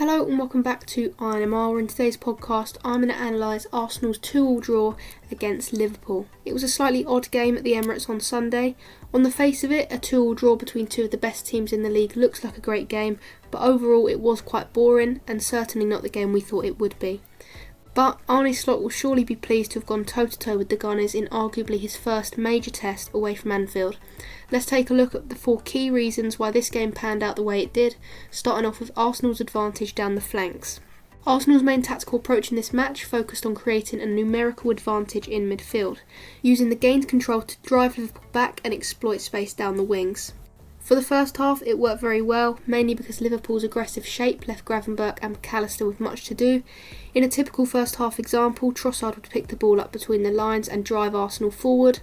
Hello and welcome back to INMR. In today's podcast I'm going to analyse Arsenal's 2-2 draw against Liverpool. It was a slightly odd game at the Emirates on Sunday. On the face of it, a 2-2 draw between two of the best teams in the league looks like a great game, but overall it was quite boring and certainly not the game we thought it would be. But Arne Slot will surely be pleased to have gone toe-to-toe with the Gunners in arguably his first major test away from Anfield. Let's take a look at the 4 key reasons why this game panned out the way it did, starting off with Arsenal's advantage down the flanks. Arsenal's main tactical approach in this match focused on creating a numerical advantage in midfield, using the gained control to drive Liverpool back and exploit space down the wings. For the first half it worked very well, mainly because Liverpool's aggressive shape left Gravenberch and McAllister with much to do. In a typical first half example, Trossard would pick the ball up between the lines and drive Arsenal forward.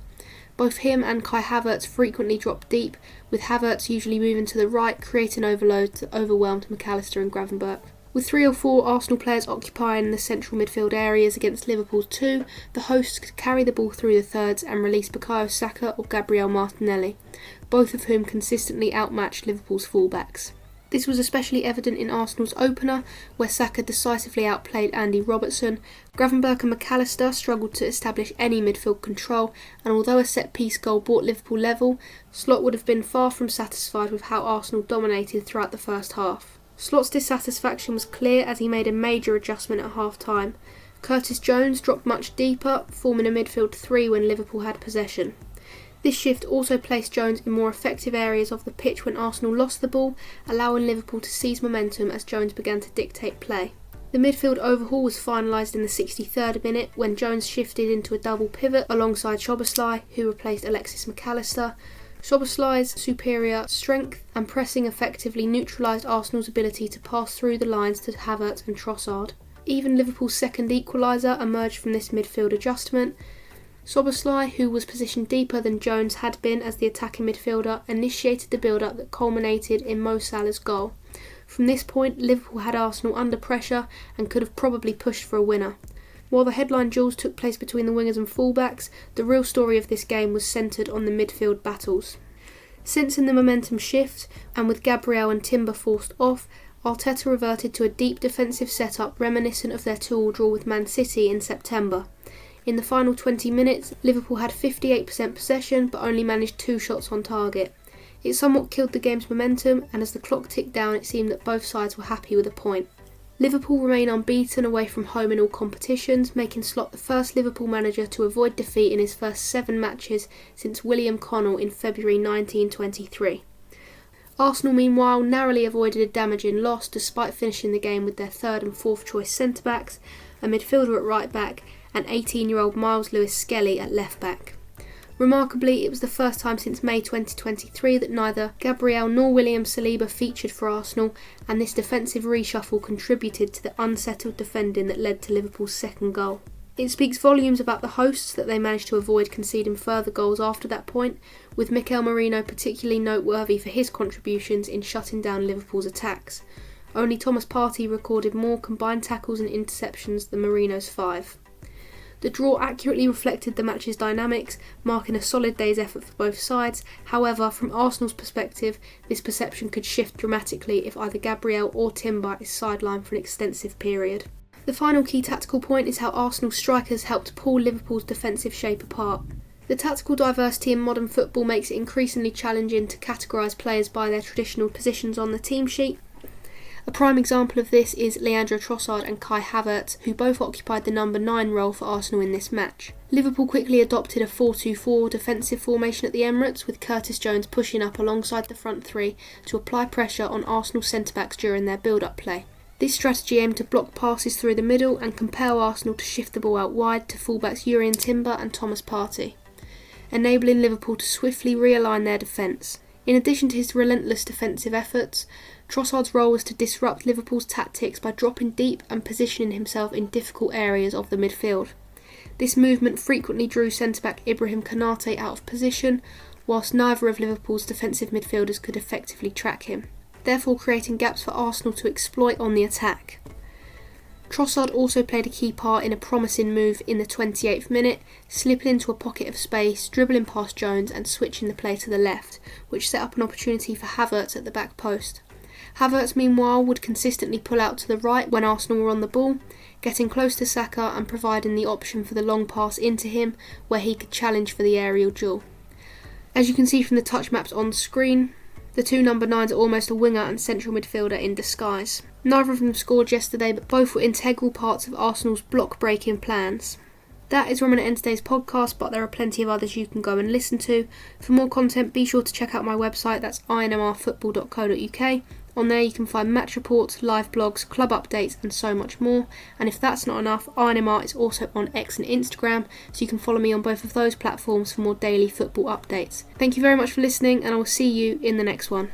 Both him and Kai Havertz frequently dropped deep, with Havertz usually moving to the right, creating overload that overwhelmed McAllister and Gravenberch. With 3 or 4 Arsenal players occupying the central midfield areas against Liverpool's 2, the hosts could carry the ball through the thirds and release Bukayo Saka or Gabriel Martinelli, both of whom consistently outmatched Liverpool's fullbacks. This was especially evident in Arsenal's opener, where Saka decisively outplayed Andy Robertson. Gravenberch and McAllister struggled to establish any midfield control, and although a set-piece goal brought Liverpool level, Slot would have been far from satisfied with how Arsenal dominated throughout the first half. Slot's dissatisfaction was clear as he made a major adjustment at half-time. Curtis Jones dropped much deeper, forming a midfield 3 when Liverpool had possession. This shift also placed Jones in more effective areas of the pitch when Arsenal lost the ball, allowing Liverpool to seize momentum as Jones began to dictate play. The midfield overhaul was finalised in the 63rd minute when Jones shifted into a double pivot alongside Szoboszlai, who replaced Alexis McAllister. Szoboszlai's superior strength and pressing effectively neutralised Arsenal's ability to pass through the lines to Havertz and Trossard. Even Liverpool's second equaliser emerged from this midfield adjustment. Szoboszlai, who was positioned deeper than Jones had been as the attacking midfielder, initiated the build-up that culminated in Mo Salah's goal. From this point, Liverpool had Arsenal under pressure and could have probably pushed for a winner. While the headline duels took place between the wingers and fullbacks, the real story of this game was centred on the midfield battles. Sensing the momentum shift, and with Gabriel and Timber forced off, Arteta reverted to a deep defensive setup reminiscent of their 2-2 draw with Man City in September. In the final 20 minutes, Liverpool had 58% possession but only managed 2 shots on target. It somewhat killed the game's momentum, and as the clock ticked down it seemed that both sides were happy with a point. Liverpool remain unbeaten away from home in all competitions, making Slot the first Liverpool manager to avoid defeat in his first 7 matches since William Connell in February 1923. Arsenal meanwhile narrowly avoided a damaging loss despite finishing the game with their 3rd and 4th choice centre-backs, a midfielder at right-back and 18-year-old Miles Lewis-Skelly at left-back. Remarkably, it was the first time since May 2023 that neither Gabriel nor William Saliba featured for Arsenal, and this defensive reshuffle contributed to the unsettled defending that led to Liverpool's second goal. It speaks volumes about the hosts that they managed to avoid conceding further goals after that point, with Mikel Merino particularly noteworthy for his contributions in shutting down Liverpool's attacks. Only Thomas Partey recorded more combined tackles and interceptions than Merino's 5. The draw accurately reflected the match's dynamics, marking a solid day's effort for both sides. However, from Arsenal's perspective, this perception could shift dramatically if either Gabriel or Timber is sidelined for an extensive period. The final key tactical point is how Arsenal strikers helped pull Liverpool's defensive shape apart. The tactical diversity in modern football makes it increasingly challenging to categorise players by their traditional positions on the team sheet. A prime example of this is Leandro Trossard and Kai Havertz, who both occupied the number 9 role for Arsenal in this match. Liverpool quickly adopted a 4-2-4 defensive formation at the Emirates, with Curtis Jones pushing up alongside the front 3 to apply pressure on Arsenal centre-backs during their build-up play. This strategy aimed to block passes through the middle and compel Arsenal to shift the ball out wide to fullbacks Jurrien Timber and Thomas Partey, enabling Liverpool to swiftly realign their defence. In addition to his relentless defensive efforts, Trossard's role was to disrupt Liverpool's tactics by dropping deep and positioning himself in difficult areas of the midfield. This movement frequently drew centre-back Ibrahim Konate out of position, whilst neither of Liverpool's defensive midfielders could effectively track him, therefore creating gaps for Arsenal to exploit on the attack. Trossard also played a key part in a promising move in the 28th minute, slipping into a pocket of space, dribbling past Jones and switching the play to the left, which set up an opportunity for Havertz at the back post. Havertz, meanwhile, would consistently pull out to the right when Arsenal were on the ball, getting close to Saka and providing the option for the long pass into him where he could challenge for the aerial duel. As you can see from the touch maps on screen, the two number 9s are almost a winger and central midfielder in disguise. Neither of them scored yesterday, but both were integral parts of Arsenal's block-breaking plans. That is where I'm going to end today's podcast, but there are plenty of others you can go and listen to. For more content, be sure to check out my website, that's inmrfootball.co.uk. On there you can find match reports, live blogs, club updates and so much more. And if that's not enough, INMR is also on X and Instagram, so you can follow me on both of those platforms for more daily football updates. Thank you very much for listening, and I will see you in the next one.